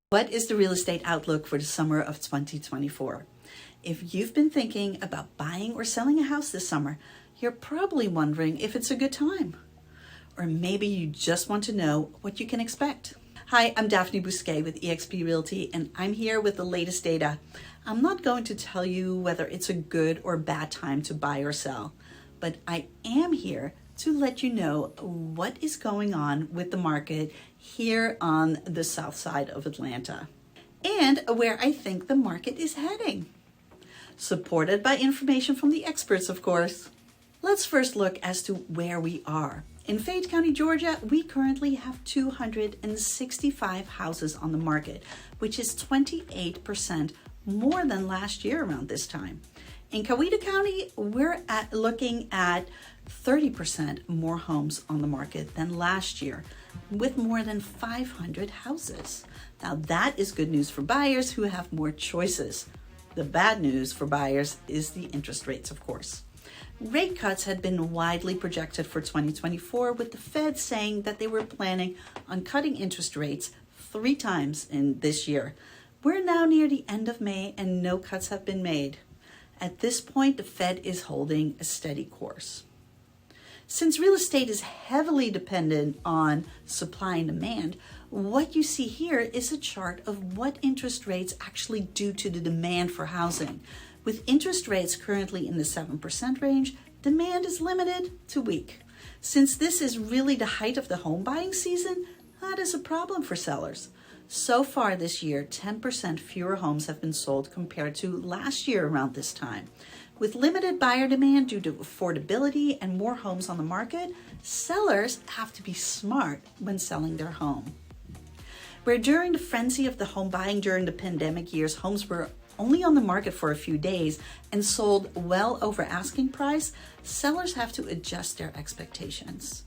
What is the real estate outlook for the summer of 2024? If you've been thinking about buying or selling a house this summer, you're probably wondering if it's a good time. Or maybe you just want to know what you can expect. Hi, I'm Daphne Bousquet with eXp Realty, and I'm here with the latest data. I'm not going to tell you whether it's a good or bad time to buy or sell, but I am here to let you know what is going on with the market here on the south side of Atlanta and where I think the market is heading. Supported by information from the experts, of course. Let's first look as to where we are. In Fayette County, Georgia, we currently have 265 houses on the market, which is 28% more than last year around this time. In Coweta County, we're looking at 30% more homes on the market than last year, with more than 500 houses. Now that is good news for buyers who have more choices. The bad news for buyers is the interest rates, of course. Rate cuts had been widely projected for 2024, with the Fed saying that they were planning on cutting interest rates 3 times in this year. We're now near the end of May and no cuts have been made. At this point, the Fed is holding a steady course. Since real estate is heavily dependent on supply and demand, what you see here is a chart of what interest rates actually do to the demand for housing. With interest rates currently in the 7% range, demand is limited to weak. Since this is really the height of the home buying season, that is a problem for sellers. So far this year, 10% fewer homes have been sold compared to last year around this time. With limited buyer demand due to affordability and more homes on the market, sellers have to be smart when selling their home. Where during the frenzy of the home buying during the pandemic years, homes were only on the market for a few days and sold well over asking price, sellers have to adjust their expectations.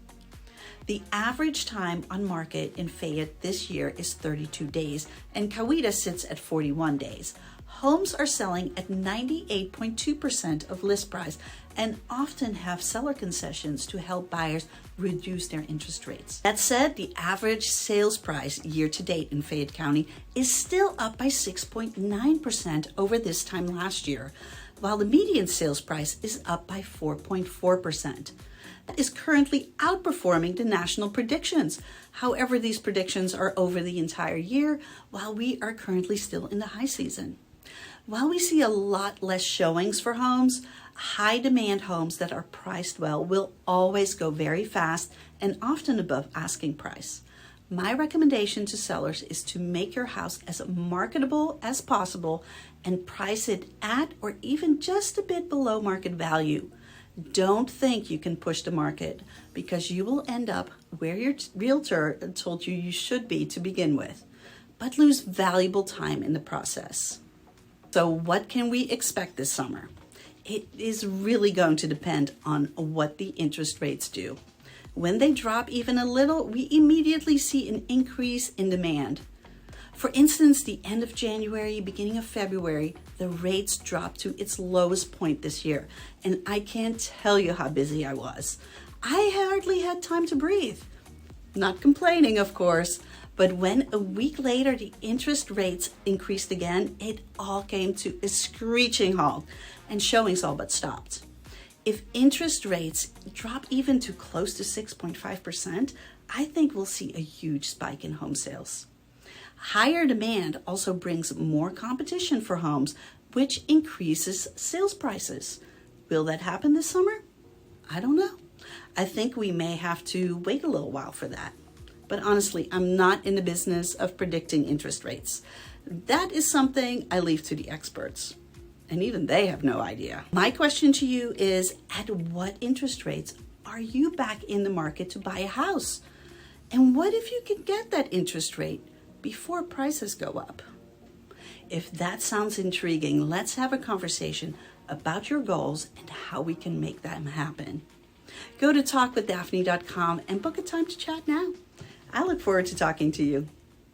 The average time on market in Fayette this year is 32 days, and Coweta sits at 41 days. Homes are selling at 98.2% of list price and often have seller concessions to help buyers reduce their interest rates. That said, the average sales price year to date in Fayette County is still up by 6.9% over this time last year, while the median sales price is up by 4.4%. That is currently outperforming the national predictions. However, these predictions are over the entire year, while we are currently still in the high season. While we see a lot less showings for homes, high demand homes that are priced well will always go very fast and often above asking price. My recommendation to sellers is to make your house as marketable as possible and price it at or even just a bit below market value. Don't think you can push the market, because you will end up where your realtor told you you should be to begin with, but lose valuable time in the process. So what can we expect this summer? It is really going to depend on what the interest rates do. When they drop even a little, we immediately see an increase in demand. For instance, the end of January, beginning of February, the rates dropped to its lowest point this year. And I can't tell you how busy I was. I hardly had time to breathe. Not complaining, of course, but when a week later the interest rates increased again, it all came to a screeching halt and showings all but stopped. If interest rates drop even to close to 6.5%, I think we'll see a huge spike in home sales. Higher demand also brings more competition for homes, which increases sales prices. Will that happen this summer? I don't know. I think we may have to wait a little while for that. But honestly, I'm not in the business of predicting interest rates. That is something I leave to the experts. And even they have no idea. My question to you is, at what interest rates are you back in the market to buy a house? And what if you can get that interest rate before prices go up? If that sounds intriguing, let's have a conversation about your goals and how we can make them happen. Go to talkwithdaphne.com and book a time to chat now. I look forward to talking to you.